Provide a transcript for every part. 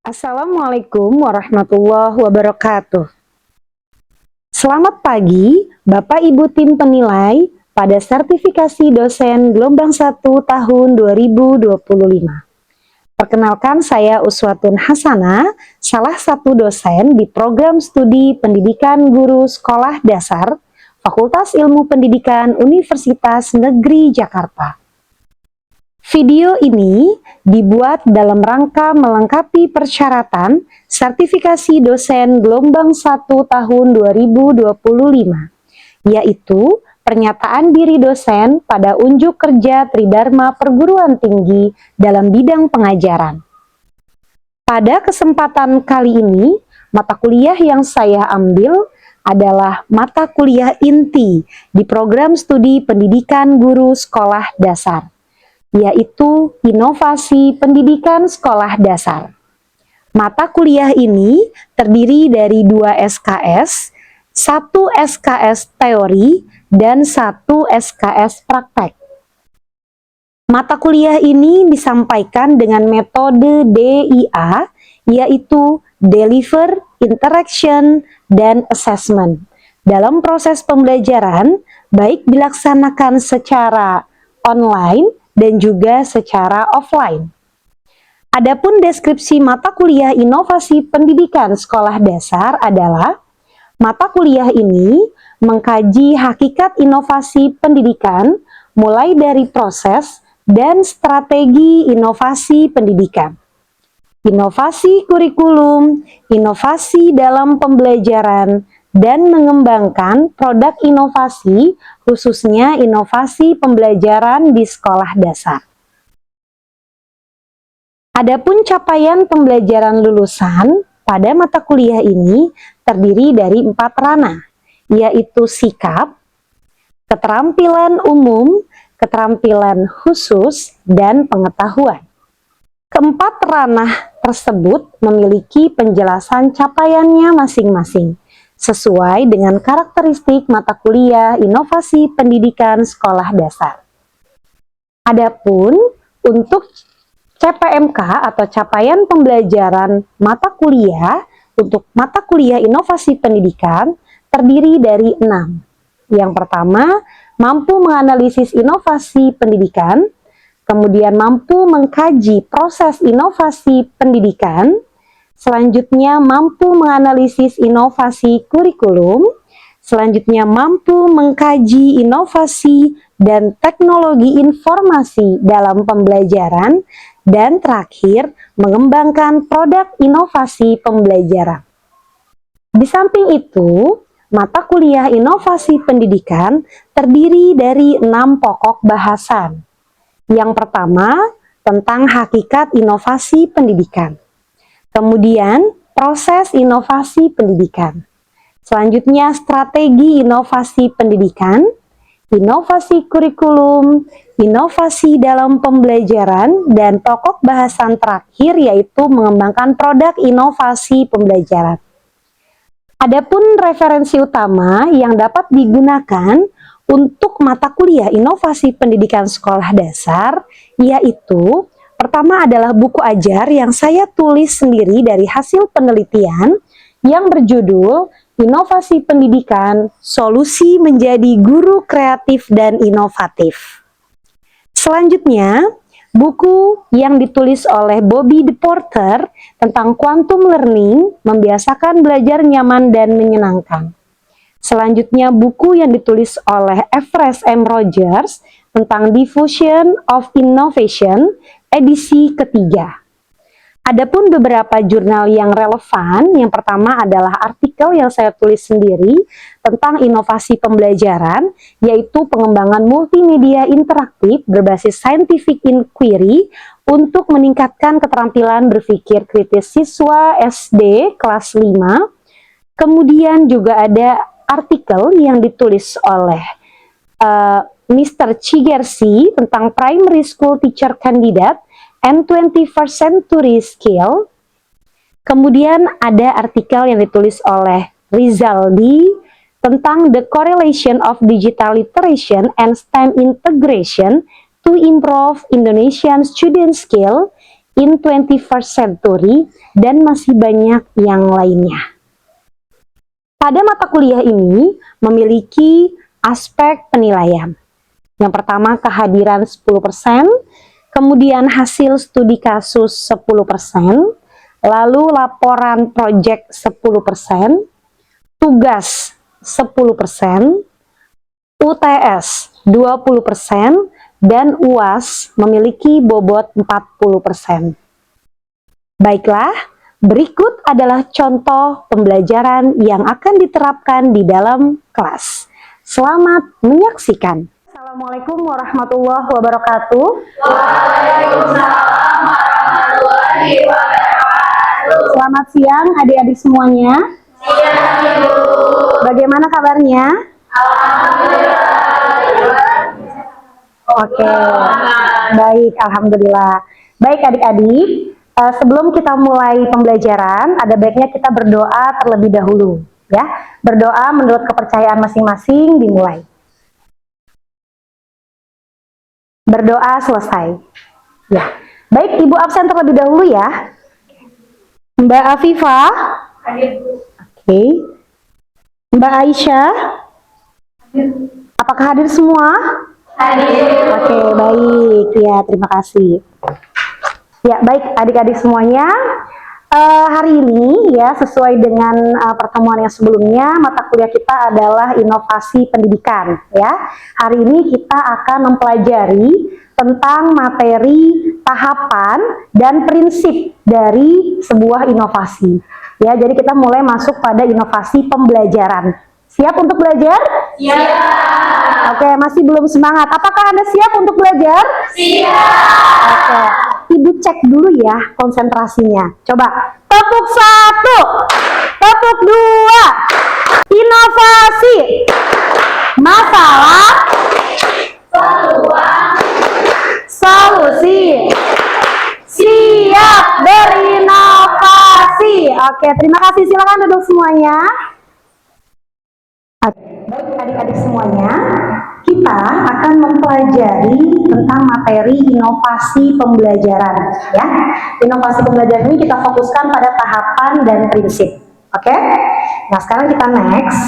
Assalamualaikum warahmatullahi wabarakatuh. Selamat pagi, Bapak Ibu tim penilai pada sertifikasi dosen gelombang 1 tahun 2025. Perkenalkan, saya Uswatun Hasanah, salah satu dosen di program studi pendidikan guru sekolah dasar Fakultas Ilmu Pendidikan Universitas Negeri Jakarta. Video ini dibuat dalam rangka melengkapi persyaratan sertifikasi dosen gelombang 1 tahun 2025, yaitu pernyataan diri dosen pada unjuk kerja Tridharma Perguruan Tinggi dalam bidang pengajaran. Pada kesempatan kali ini, mata kuliah yang saya ambil adalah mata kuliah inti di program studi pendidikan guru sekolah dasar, yaitu Inovasi Pendidikan Sekolah Dasar. Mata kuliah ini terdiri dari 2 SKS, 1 SKS teori, dan 1 SKS praktek. Mata kuliah ini disampaikan dengan metode DIA, yaitu Deliver, Interaction, dan Assessment. Dalam proses pembelajaran, baik dilaksanakan secara online dan juga secara offline. Adapun deskripsi mata kuliah Inovasi Pendidikan Sekolah Dasar adalah mata kuliah ini mengkaji hakikat inovasi pendidikan mulai dari proses dan strategi inovasi pendidikan, inovasi kurikulum, inovasi dalam pembelajaran, dan mengembangkan produk inovasi, khususnya inovasi pembelajaran di sekolah dasar. Adapun capaian pembelajaran lulusan pada mata kuliah ini terdiri dari 4 ranah, yaitu sikap, keterampilan umum, keterampilan khusus, dan pengetahuan. Keempat ranah tersebut memiliki penjelasan capaiannya masing-masing, sesuai dengan karakteristik mata kuliah Inovasi Pendidikan Sekolah Dasar. Adapun untuk CPMK atau capaian pembelajaran mata kuliah untuk mata kuliah Inovasi Pendidikan terdiri dari 6. Yang pertama, mampu menganalisis inovasi pendidikan, kemudian mampu mengkaji proses inovasi pendidikan, selanjutnya mampu menganalisis inovasi kurikulum, selanjutnya mampu mengkaji inovasi dan teknologi informasi dalam pembelajaran, dan terakhir mengembangkan produk inovasi pembelajaran. Di samping itu, mata kuliah Inovasi Pendidikan terdiri dari 6 pokok bahasan. Yang pertama, tentang hakikat inovasi pendidikan. Kemudian, proses inovasi pendidikan. Selanjutnya, strategi inovasi pendidikan, inovasi kurikulum, inovasi dalam pembelajaran, dan pokok bahasan terakhir yaitu mengembangkan produk inovasi pembelajaran. Adapun referensi utama yang dapat digunakan untuk mata kuliah Inovasi Pendidikan Sekolah Dasar yaitu pertama adalah buku ajar yang saya tulis sendiri dari hasil penelitian yang berjudul Inovasi Pendidikan, Solusi Menjadi Guru Kreatif dan Inovatif. Selanjutnya, buku yang ditulis oleh Bobby DePorter tentang Quantum Learning, Membiasakan Belajar Nyaman dan Menyenangkan. Selanjutnya, buku yang ditulis oleh Everest M. Rogers tentang Diffusion of Innovation, edisi ketiga. Adapun beberapa jurnal yang relevan, yang pertama adalah artikel yang saya tulis sendiri tentang inovasi pembelajaran, yaitu pengembangan multimedia interaktif berbasis scientific inquiry untuk meningkatkan keterampilan berpikir kritis siswa SD kelas 5. Kemudian juga ada artikel yang ditulis oleh Mr. Chigersi tentang Primary School Teacher Candidate and 21st Century Skill. Kemudian ada artikel yang ditulis oleh Rizaldi tentang The Correlation of Digital Literation and STEM Integration to Improve Indonesian Student Skill in 21st century, dan masih banyak yang lainnya. Pada mata kuliah ini memiliki aspek penilaian. Yang pertama kehadiran 10%, kemudian hasil studi kasus 10%, lalu laporan proyek 10%, tugas 10%, UTS 20%, dan UAS memiliki bobot 40%. Baiklah, berikut adalah contoh pembelajaran yang akan diterapkan di dalam kelas. Selamat menyaksikan. Assalamualaikum warahmatullahi wabarakatuh. Waalaikumsalam warahmatullahi wabarakatuh. Selamat siang adik-adik semuanya. Siang, Ibu. Bagaimana kabarnya? Alhamdulillah. Oke, baik, alhamdulillah. Baik adik-adik, sebelum kita mulai pembelajaran, ada baiknya kita berdoa terlebih dahulu, ya. Berdoa menurut kepercayaan masing-masing dimulai. Berdoa selesai. Ya, baik, Ibu absen terlebih dahulu ya. Mbak Afifah, oke. Mbak Aisyah, apakah hadir semua? Hadir. Oke, baik. Ya, terima kasih. Ya, baik adik-adik semuanya. Hari ini ya, sesuai dengan pertemuan yang sebelumnya, mata kuliah kita adalah inovasi pendidikan ya. Hari ini kita akan mempelajari tentang materi, tahapan, dan prinsip dari sebuah inovasi. Ya, jadi kita mulai masuk pada inovasi pembelajaran. Siap untuk belajar? Siap. Oke, masih belum semangat. Apakah Anda siap untuk belajar? Siap. Oke, Ibu cek dulu ya konsentrasinya. Coba, tepuk 1, tepuk 2, inovasi, masalah, Peluang. solusi, siap berinovasi. Oke, terima kasih. Silakan duduk semuanya. Baik adik-adik semuanya, kita akan mempelajari tentang materi inovasi pembelajaran ya. Inovasi pembelajaran ini kita fokuskan pada tahapan dan prinsip. Oke? Nah, sekarang kita next.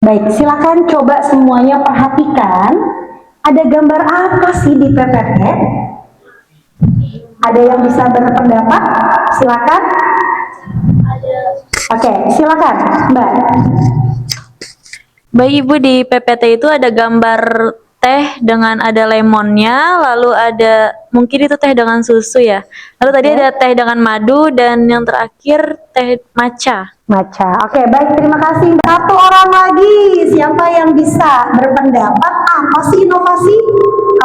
Baik, silakan coba semuanya perhatikan. Ada gambar apa sih di PPT? Ada yang bisa berpendapat? Silakan. Oke, silakan, Mbak. Baik Ibu, di PPT itu ada gambar teh dengan ada lemonnya, lalu ada mungkin itu teh dengan susu ya. Lalu tadi ada teh dengan madu dan yang terakhir teh matcha. Matcha. Oke, baik, terima kasih. Satu orang lagi, siapa yang bisa berpendapat apa sih inovasi?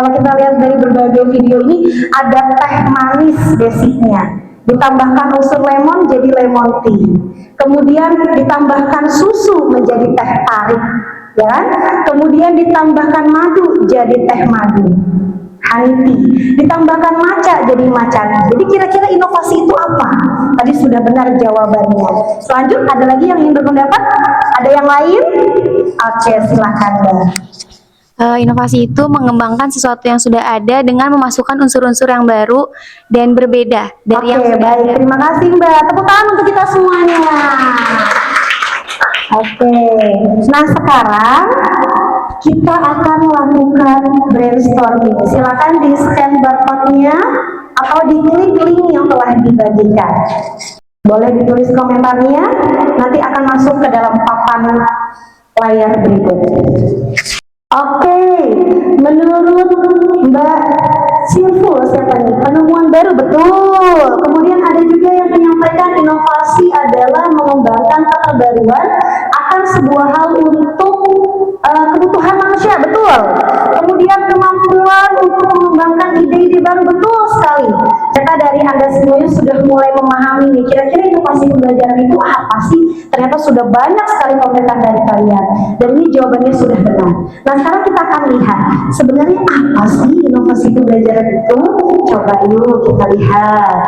Kalau kita lihat dari berbagai video ini, ada teh manis basicnya. Ditambahkan unsur lemon jadi lemon tea. Kemudian ditambahkan susu menjadi teh tarik, ya kan? Kemudian ditambahkan madu jadi teh madu, honey tea. Ditambahkan matcha jadi matcha tea. Jadi kira-kira inovasi itu apa? Tadi sudah benar jawabannya. Selanjut ada lagi yang ingin berpendapat? Ada yang lain? Oke, silakan Mbak. Inovasi itu mengembangkan sesuatu yang sudah ada dengan memasukkan unsur-unsur yang baru dan berbeda dari yang Oke, sudah baik. ada. Terima kasih Mbak. Tepuk tangan untuk kita semuanya. Oke. Nah, sekarang kita akan melakukan brainstorming. Silakan di scan barcode-nya atau diklik link yang telah dibagikan. Boleh ditulis komentarnya, nanti akan masuk ke dalam papan layar berikut. Oke, menurut Mbak Silvul, siapa nih? Penemuan baru, betul. Kemudian ada juga yang menyampaikan inovasi adalah mengembangkan keterbaruan akan sebuah hal untuk kebutuhan manusia, betul. Kemudian kemampuan untuk mengembangkan ide-ide baru, betul sekali. Ternyata dari Anda semuanya sudah mulai memahami nih, kira-kira inovasi pembelajaran itu apa sih? Ternyata sudah banyak sekali komentar dari kalian. Dan ini jawabannya sudah benar. Nah, sekarang kita akan lihat sebenarnya apa sih inovasi pembelajaran itu. Coba yuk kita lihat.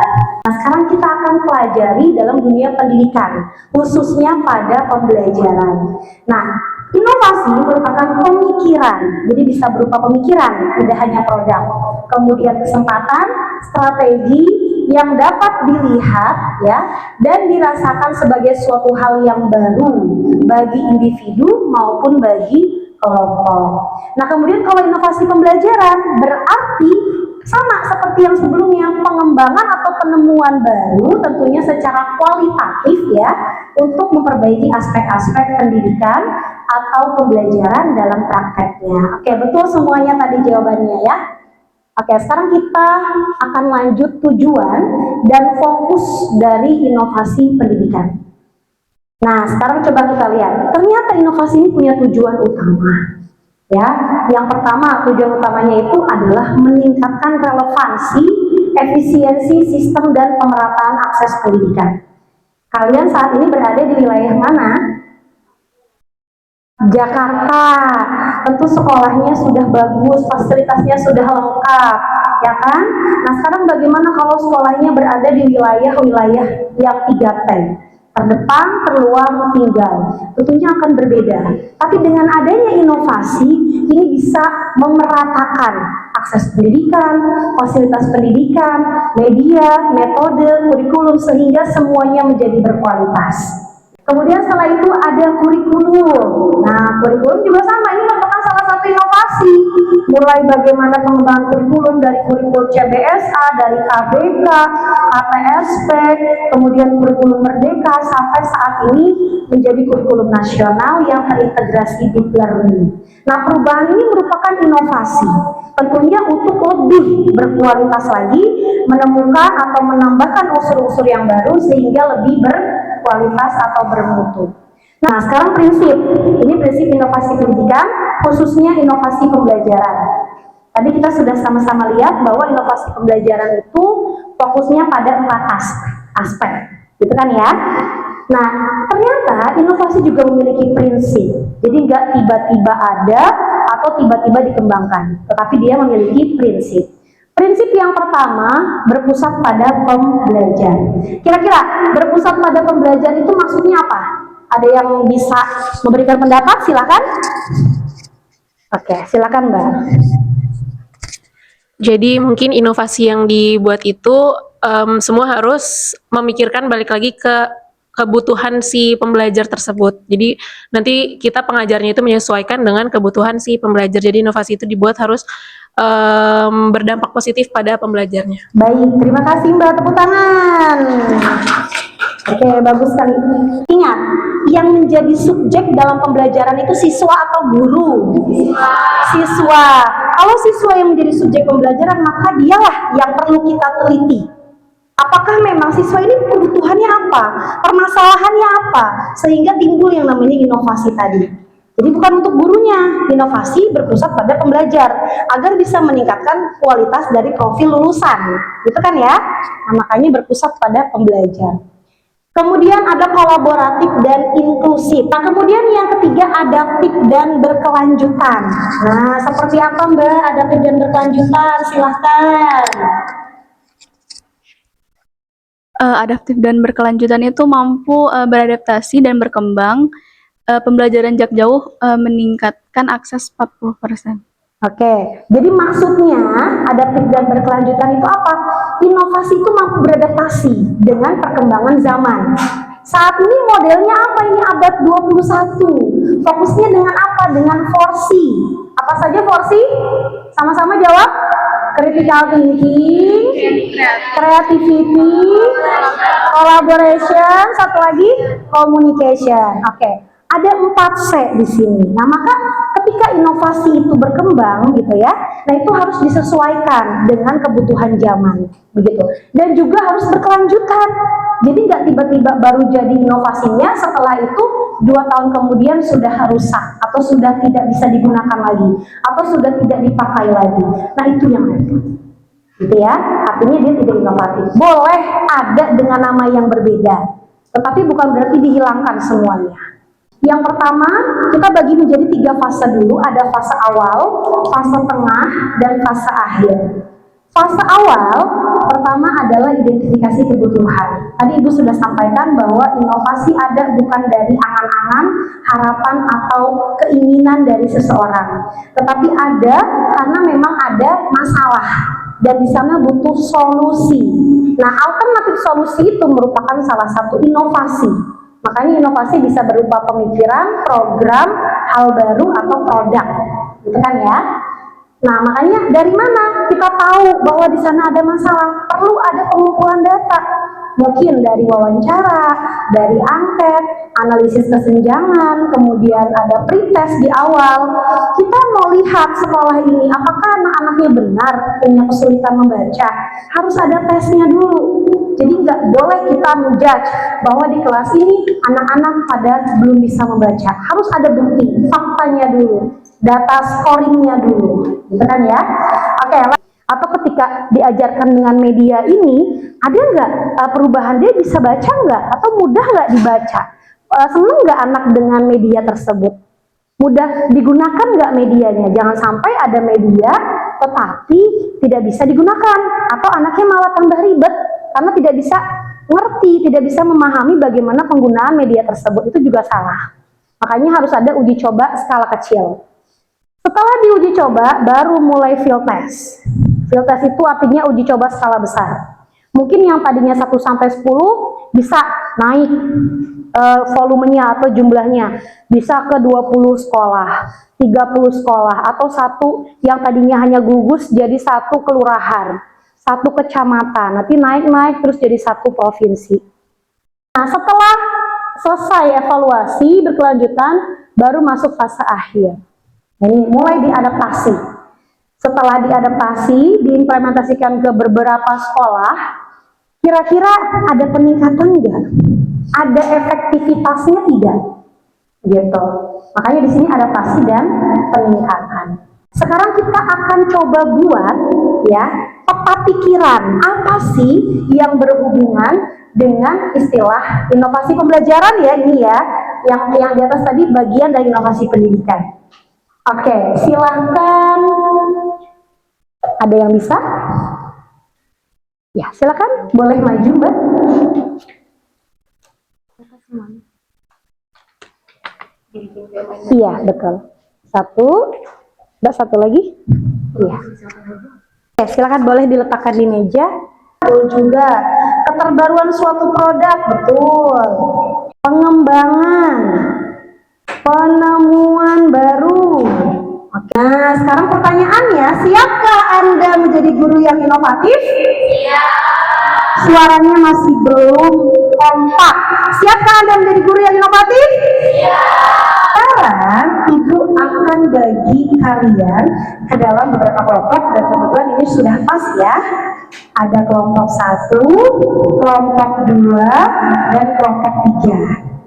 Nah, sekarang kita akan pelajari dalam dunia pendidikan, khususnya pada pembelajaran. Nah, Inovasi merupakan pemikiran, jadi bisa berupa pemikiran, tidak hanya produk. Kemudian kesempatan, strategi yang dapat dilihat ya dan dirasakan sebagai suatu hal yang baru bagi individu maupun bagi kelompok. Nah, kemudian kalau inovasi pembelajaran berarti sama seperti yang sebelumnya, pengembangan atau penemuan baru tentunya secara kualitatif ya untuk memperbaiki aspek-aspek pendidikan atau pembelajaran dalam prakteknya. Oke, betul semuanya tadi jawabannya ya. Oke, sekarang kita akan lanjut tujuan dan fokus dari inovasi pendidikan. Nah, sekarang coba kita lihat. Ternyata inovasi ini punya tujuan utama. Ya, yang pertama tujuan utamanya itu adalah meningkatkan relevansi, efisiensi sistem dan pemerataan akses pendidikan. Kalian saat ini berada di wilayah mana? Jakarta. Tentu sekolahnya sudah bagus, fasilitasnya sudah lengkap, ya kan? Nah, sekarang bagaimana kalau sekolahnya berada di wilayah-wilayah yang 3T? Terdepan, terluar, tinggal. Tentunya akan berbeda. Tapi dengan adanya inovasi, ini bisa memeratakan akses pendidikan, fasilitas pendidikan, media, metode, kurikulum, sehingga semuanya menjadi berkualitas. Kemudian setelah itu ada kurikulum. Nah, kurikulum juga sama, ini merupakan salah satu inovasi. Mulai bagaimana pengembangan kurikulum dari kurikulum CBSA, dari KBK, KTSP, kemudian kurikulum Merdeka, sampai saat ini menjadi kurikulum nasional yang terintegrasi deep learning. Nah, perubahan ini merupakan inovasi. Tentunya untuk lebih berkualitas lagi, menemukan atau menambahkan unsur-unsur yang baru sehingga lebih berkualitas atau bermutu. Nah, sekarang prinsip. Ini prinsip inovasi pendidikan, khususnya inovasi pembelajaran. Tadi kita sudah sama-sama lihat bahwa inovasi pembelajaran itu fokusnya pada 4 aspek. Gitu kan ya? Nah, ternyata inovasi juga memiliki prinsip. Jadi nggak tiba-tiba ada atau tiba-tiba dikembangkan, tetapi dia memiliki prinsip. Prinsip yang pertama berpusat pada pembelajar. Kira-kira berpusat pada pembelajar itu maksudnya apa? Ada yang bisa memberikan pendapat? Silakan. Oke, silakan Mbak. Jadi mungkin inovasi yang dibuat itu semua harus memikirkan balik lagi ke kebutuhan si pembelajar tersebut. Jadi nanti kita pengajarnya itu menyesuaikan dengan kebutuhan si pembelajar. Jadi inovasi itu dibuat harus berdampak positif pada pembelajarnya. Baik, terima kasih Mbak, tepuk tangan. Oke, bagus sekali. Ingat, yang menjadi subjek dalam pembelajaran itu siswa atau guru? Siswa. Kalau siswa yang menjadi subjek pembelajaran, maka dialah yang perlu kita teliti. Apakah memang siswa ini kebutuhannya apa? Permasalahannya apa? Sehingga timbul yang namanya inovasi tadi. Jadi bukan untuk gurunya, inovasi berpusat pada pembelajar agar bisa meningkatkan kualitas dari profil lulusan, gitu kan ya? Nah, makanya berpusat pada pembelajar. Kemudian ada kolaboratif dan inklusif. Nah, kemudian yang ketiga adaptif dan berkelanjutan. Nah, seperti apa Mbak adaptif dan berkelanjutan? Silahkan. Adaptif dan berkelanjutan itu mampu beradaptasi dan berkembang. Pembelajaran jarak jauh meningkatkan akses 40%. Oke, jadi maksudnya adaptif dan berkelanjutan itu apa? Inovasi itu mampu beradaptasi dengan perkembangan zaman. Saat ini modelnya apa ini abad 21? Fokusnya dengan apa? Dengan 4C. Apa saja 4C? Sama-sama jawab. Critical thinking, creativity, collaboration, satu lagi communication. Oke. Ada 4C di sini. Nah, maka ketika inovasi itu berkembang gitu ya, nah itu harus disesuaikan dengan kebutuhan zaman, begitu. Dan juga harus berkelanjutan. Jadi nggak tiba-tiba baru jadi inovasinya, setelah itu 2 tahun kemudian sudah rusak atau sudah tidak bisa digunakan lagi atau sudah tidak dipakai lagi. Nah, itu yang repot. Gitu ya. Artinya dia tidak inovatif. Boleh ada dengan nama yang berbeda, tetapi bukan berarti dihilangkan semuanya. Yang pertama, kita bagi menjadi 3 fase dulu. Ada fase awal, fase tengah, dan fase akhir. Fase awal pertama adalah identifikasi kebutuhan. Tadi Ibu sudah sampaikan bahwa inovasi ada bukan dari angan-angan, harapan atau keinginan dari seseorang, tetapi ada karena memang ada masalah dan di sana butuh solusi. Nah, alternatif solusi itu merupakan salah satu inovasi. Makanya inovasi bisa berupa pemikiran, program, hal baru atau produk, gitu kan ya? Nah, makanya dari mana kita tahu bahwa di sana ada masalah? Perlu ada pengumpulan data. Mungkin dari wawancara, dari angket, analisis kesenjangan, kemudian ada pretest di awal. Kita mau lihat sekolah ini, apakah anak-anaknya benar punya kesulitan membaca? Harus ada tesnya dulu. Jadi nggak boleh kita menjudge bahwa di kelas ini anak-anak pada belum bisa membaca. Harus ada bukti, faktanya dulu, data scoringnya dulu, gitu kan ya? Oke, atau ketika diajarkan dengan media ini, ada nggak perubahan, dia bisa baca nggak? Atau mudah nggak dibaca? Seneng nggak anak dengan media tersebut? Mudah digunakan nggak medianya? Jangan sampai ada media tetapi tidak bisa digunakan, atau anaknya malah tambah ribet karena tidak bisa ngerti, tidak bisa memahami bagaimana penggunaan media tersebut. Itu juga salah. Makanya harus ada uji coba skala kecil. Setelah diuji coba, baru mulai field test. Field test itu artinya uji coba skala besar. Mungkin yang tadinya 1 sampai 10 bisa naik volumenya atau jumlahnya. Bisa ke 20 sekolah, 30 sekolah, atau satu yang tadinya hanya gugus jadi 1 kelurahan, 1 kecamatan. Nanti naik-naik terus jadi 1 provinsi. Nah, setelah selesai evaluasi berkelanjutan, baru masuk fase akhir. Ini mulai diadaptasi. Setelah diadaptasi, diimplementasikan ke beberapa sekolah, kira-kira ada peningkatan enggak? Ada efektivitasnya tidak? Gitu. Makanya di sini adaptasi dan peningkatan. Sekarang kita akan coba buat ya peta pikiran apa sih yang berhubungan dengan istilah inovasi pembelajaran ya, ini ya. Yang di atas tadi bagian dari inovasi pendidikan. Oke, silahkan. Ada yang bisa? Ya, silakan. Boleh maju, Mbak. Iya, betul. 1. Mbak, 1 lagi. Iya. Oke, silakan boleh diletakkan di meja. Betul juga. Keterbaruan suatu produk, betul. Pengembangan. Penemuan baru. Oke, nah sekarang pertanyaannya, siapkah Anda menjadi guru yang inovatif? Siap. Suaranya masih belum kompak. Siapkah Anda menjadi guru yang inovatif? Siap. Sekarang Ibu akan bagi kalian ke dalam beberapa kelompok, dan kebetulan ini sudah pas ya. Ada kelompok 1, kelompok 2, dan kelompok 3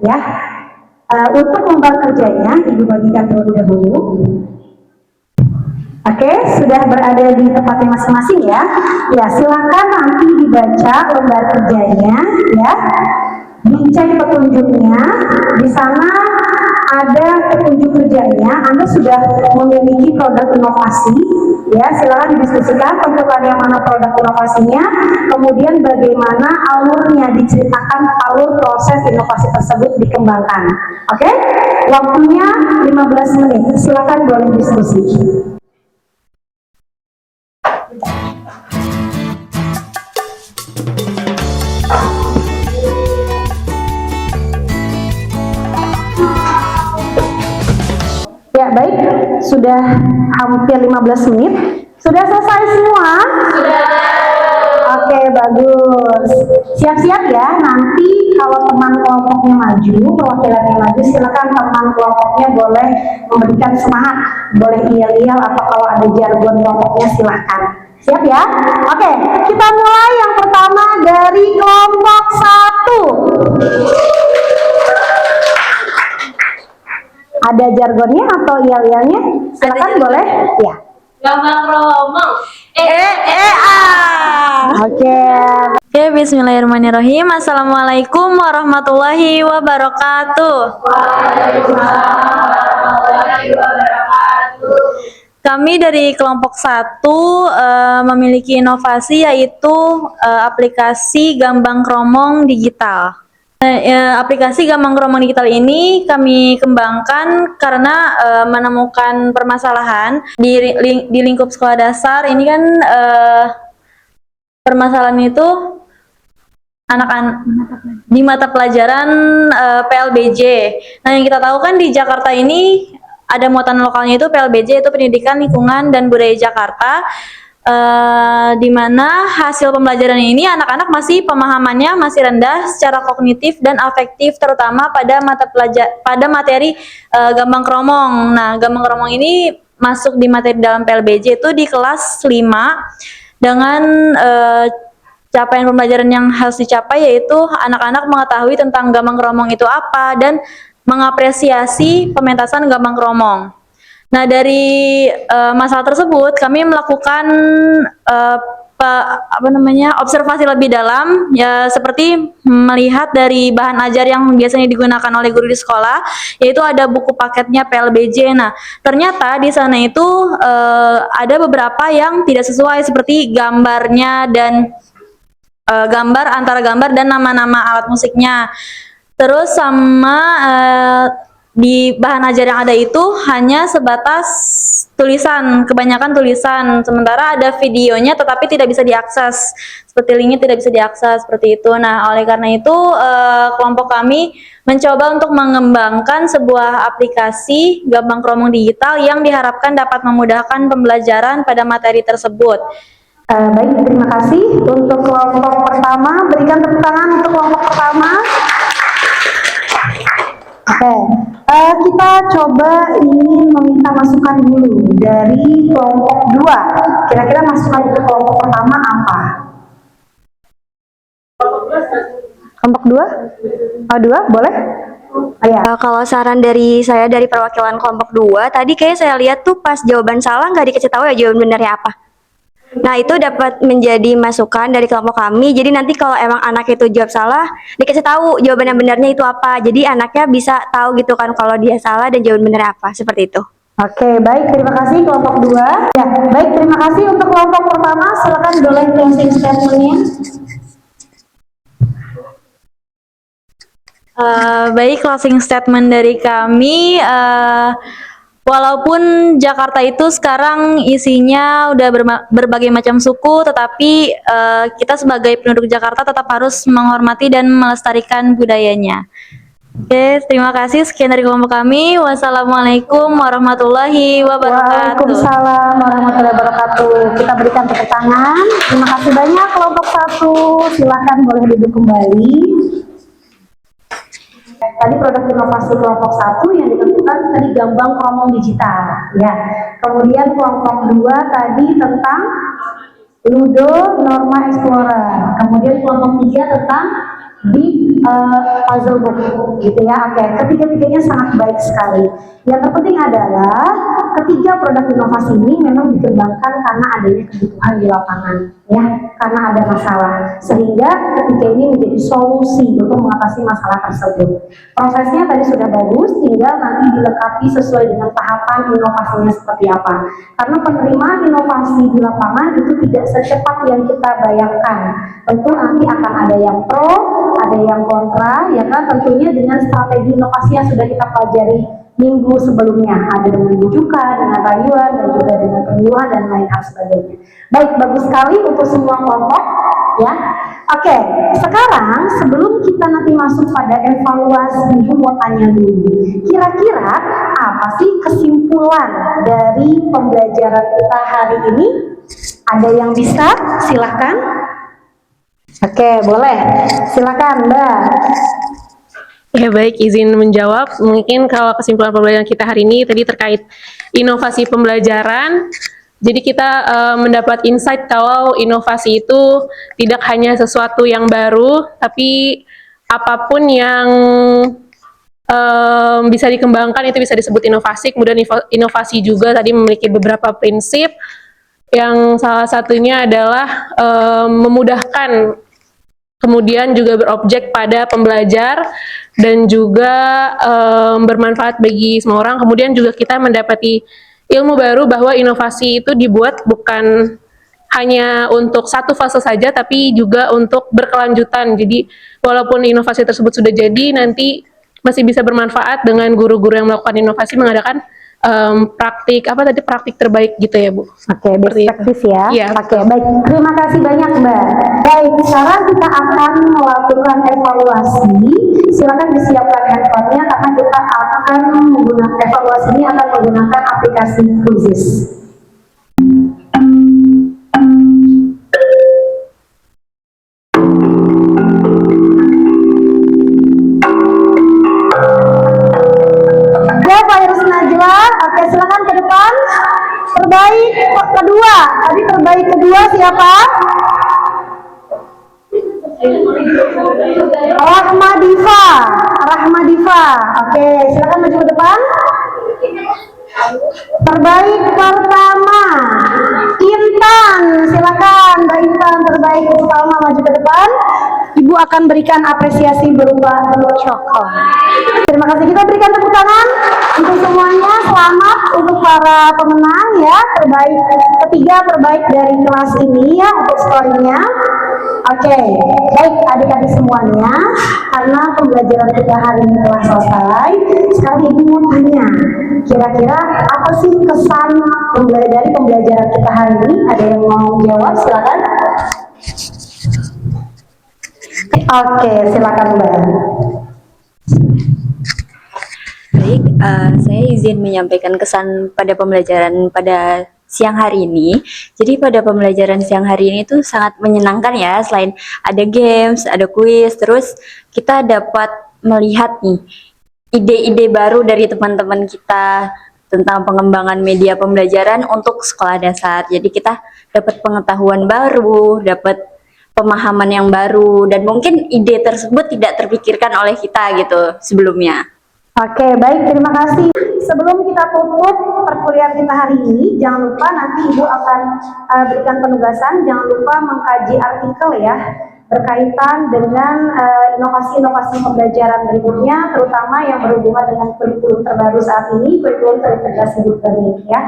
ya. Untuk lembar kerjanya Ibu bagikan terlebih dahulu. Oke, sudah berada di tempatnya masing-masing ya. Ya, silakan nanti dibaca lembar kerjanya ya. Dicek petunjuknya. Di sana ada petunjuk kerjanya. Anda sudah memiliki produk inovasi ya, silakan didiskusikan tentukan yang mana produk inovasinya, kemudian bagaimana alurnya, diceritakan alur proses inovasi tersebut dikembangkan. Oke? Waktunya 15 menit. Silakan boleh diskusi. Ya, baik. Sudah hampir 15 menit. Sudah selesai semua? Sudah. Oke, bagus. Siap-siap ya. Nanti kalau teman kelompoknya maju, perwakilannya maju, silakan teman kelompoknya boleh memberikan semangat. Boleh yel-yel atau kalau ada jargon kelompoknya silakan. Siap ya? Oke, kita mulai yang pertama dari kelompok 1. Ada jargonnya atau yel-yelnya? Silakan boleh. Ya. Gampang ngomong. Oke. Oke, bismillahirrahmanirrahim. Assalamualaikum warahmatullahi wabarakatuh. Waalaikumsalam warahmatullahi wabarakatuh. Kami dari kelompok 1 memiliki inovasi yaitu aplikasi Gambang Kromong Digital. Aplikasi Gambang Kromong Digital ini kami kembangkan karena menemukan permasalahan di lingkup sekolah dasar. Ini kan permasalahan itu anak-anak di mata pelajaran PLBJ. Nah, yang kita tahu kan di Jakarta ini ada muatan lokalnya itu PLBJ, itu Pendidikan Lingkungan dan Budaya Jakarta, di mana hasil pembelajaran ini anak-anak masih pemahamannya masih rendah secara kognitif dan afektif, terutama pada materi Gambang Kromong. Nah, Gambang Kromong ini masuk di materi dalam PLBJ itu di kelas 5 dengan capaian pembelajaran yang harus dicapai yaitu anak-anak mengetahui tentang Gambang Kromong itu apa dan mengapresiasi pementasan Gambang Kromong. Nah, dari masalah tersebut kami melakukan observasi lebih dalam, ya, seperti melihat dari bahan ajar yang biasanya digunakan oleh guru di sekolah, yaitu ada buku paketnya PLBJ. Nah, ternyata di sana itu ada beberapa yang tidak sesuai, seperti gambarnya dan antara gambar dan nama-nama alat musiknya. Terus sama di bahan ajar yang ada itu hanya sebatas tulisan, kebanyakan tulisan. Sementara ada videonya tetapi tidak bisa diakses. Seperti linknya tidak bisa diakses, seperti itu. Nah, oleh karena itu kelompok kami mencoba untuk mengembangkan sebuah aplikasi Gambang Kromong Digital yang diharapkan dapat memudahkan pembelajaran pada materi tersebut. Baik, terima kasih untuk kelompok pertama. Berikan tepuk tangan untuk kelompok pertama. Oke, kita coba ingin meminta masukan dulu dari kelompok 2. Kira-kira masukan untuk kelompok pertama apa? Kelompok 2? Oh, 2, boleh? Oh, ya. Kalau saran dari saya dari perwakilan kelompok 2, tadi kayak saya lihat tuh pas jawaban salah nggak dikasih tahu ya jawaban benernya apa. Nah, itu dapat menjadi masukan dari kelompok kami. Jadi nanti kalau emang anak itu jawab salah, dikasih tahu jawaban yang benarnya itu apa. Jadi anaknya bisa tahu gitu kan kalau dia salah dan jawaban benernya apa. Seperti itu. Oke, baik, terima kasih kelompok 2. Ya, baik, terima kasih untuk kelompok pertama. Silakan boleh closing statement-nya. Baik, closing statement dari kami, walaupun Jakarta itu sekarang isinya udah berbagai macam suku, tetapi kita sebagai penduduk Jakarta tetap harus menghormati dan melestarikan budayanya. Oke, terima kasih. Sekian dari kelompok kami. Wassalamualaikum warahmatullahi wabarakatuh. Waalaikumsalam warahmatullahi wabarakatuh. Kita berikan tepuk tangan. Terima kasih banyak kelompok 1. Silakan boleh duduk kembali. Tadi produk inovasi kelompok 1 yang ditentukan tadi Gambang Kromong Digital, ya. Kemudian kelompok 2 tadi tentang Ludo Norma Explorer. Kemudian kelompok 3 tentang Big Puzzle Book, gitu ya. Oke, ketiga-tiganya sangat baik sekali. Yang terpenting adalah ketiga produk inovasi ini memang dikembangkan karena adanya kebutuhan di lapangan, ya, karena ada masalah, sehingga ketiga ini menjadi solusi untuk mengatasi masalah tersebut. Prosesnya tadi sudah bagus, tinggal nanti dilengkapi sesuai dengan tahapan inovasinya seperti apa. Karena penerimaan inovasi di lapangan itu tidak secepat yang kita bayangkan. Tentu nanti akan ada yang pro, ada yang kontra, ya kan, tentunya dengan strategi inovasi yang sudah kita pelajari minggu sebelumnya, ada dengan bujukan, dengan rayuan, dan juga dengan penyuluhan dan lain hal sebagainya. Baik, bagus sekali untuk semua kelompok, ya. Oke, sekarang sebelum kita nanti masuk pada evaluasi, Ibu mau tanya dulu, kira-kira apa sih kesimpulan dari pembelajaran kita hari ini? Ada yang bisa? Silahkan. Oke, boleh. Silakan, Mbak. Ya baik, izin menjawab. Mungkin kalau kesimpulan pembelajaran kita hari ini tadi terkait inovasi pembelajaran. Jadi kita mendapat insight kalau inovasi itu tidak hanya sesuatu yang baru, tapi apapun yang bisa dikembangkan itu bisa disebut inovasi. Kemudian inovasi juga tadi memiliki beberapa prinsip, yang salah satunya adalah memudahkan, kemudian juga berobjek pada pembelajar, dan juga bermanfaat bagi semua orang. Kemudian juga kita mendapati ilmu baru bahwa inovasi itu dibuat bukan hanya untuk satu fase saja, tapi juga untuk berkelanjutan. Jadi walaupun inovasi tersebut sudah jadi, nanti masih bisa bermanfaat dengan guru-guru yang melakukan inovasi mengadakan praktik terbaik gitu ya Bu. Oke, best Seperti itu. practice ya. Iya, Oke, baik. Terima kasih banyak Mbak. Baik, sekarang kita akan melakukan evaluasi. Silakan disiapkan handphonenya karena kita akan menggunakan evaluasi ini akan menggunakan aplikasi Quizzes. Ya, Pak Irus Najwa. Oke, silakan ke depan. Terbaik kedua. Tadi terbaik kedua siapa? Rahmadifa. Rahmadifa. Oke, silakan maju ke depan. Terbaik pertama Intan, silakan Mbak Intan, terbaik pertama maju ke depan. Ibu akan berikan apresiasi berupa coklat. Terima kasih, kita berikan tepuk tangan untuk semuanya. Selamat untuk para pemenang ya, terbaik ketiga terbaik dari kelas ini ya untuk skornya. Oke, baik adik-adik semuanya, karena pembelajaran kita hari ini telah selesai. Sekarang Ibu mau tanya, kira-kira apa sih kesan dari pembelajaran kita hari ini? Ada yang mau jawab? Silakan. Oke, silakan Mbak. Baik, saya izin menyampaikan kesan pada pembelajaran pada siang hari ini. Jadi pada pembelajaran siang hari ini tuh sangat menyenangkan ya, selain ada games, ada kuis, terus kita dapat melihat nih ide-ide baru dari teman-teman kita tentang pengembangan media pembelajaran untuk sekolah dasar. Jadi kita dapat pengetahuan baru, dapat pemahaman yang baru, dan mungkin ide tersebut tidak terpikirkan oleh kita gitu sebelumnya. Oke, baik, terima kasih. Sebelum kita tutup perkuliahan kita hari ini, jangan lupa nanti Ibu akan berikan penugasan, jangan lupa mengkaji artikel ya, berkaitan dengan inovasi-inovasi pembelajaran berikutnya, terutama yang berhubungan dengan kurikulum terbaru saat ini, kurikulum terintegrasi learning ya.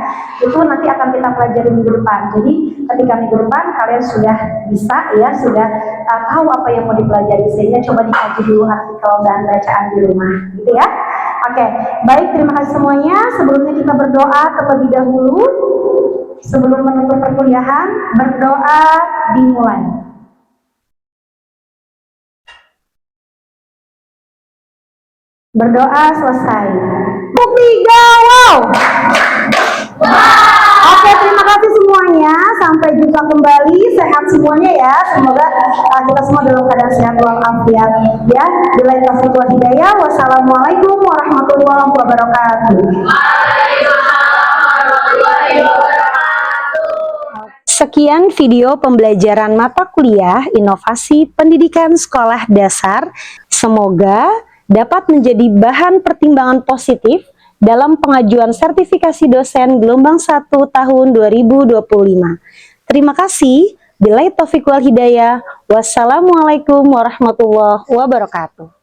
Itu nanti akan kita pelajari minggu depan. Jadi ketika minggu depan kalian sudah bisa ya, sudah tahu apa yang mau dipelajari, sehingga coba dikaji dulu artikel dan bacaan di rumah, gitu ya. Oke, baik, terima kasih semuanya. Sebelumnya kita berdoa terlebih dahulu. Sebelum menutup perkuliahan, berdoa dimulai. Berdoa selesai. Tiga, wow. Oke, terima kasih semuanya. Sampai jumpa kembali. Sehat semuanya ya. Semoga kita semua dalam keadaan sehat walafiat ya. Billahi taufiq wal hidayah. Wassalamualaikum warahmatullahi wabarakatuh. Sekian video pembelajaran mata kuliah Inovasi Pendidikan Sekolah Dasar. Semoga dapat menjadi bahan pertimbangan positif dalam pengajuan sertifikasi dosen gelombang 1 tahun 2025. Terima kasih. Billahi taufiq wal hidayah. Wassalamualaikum warahmatullahi wabarakatuh.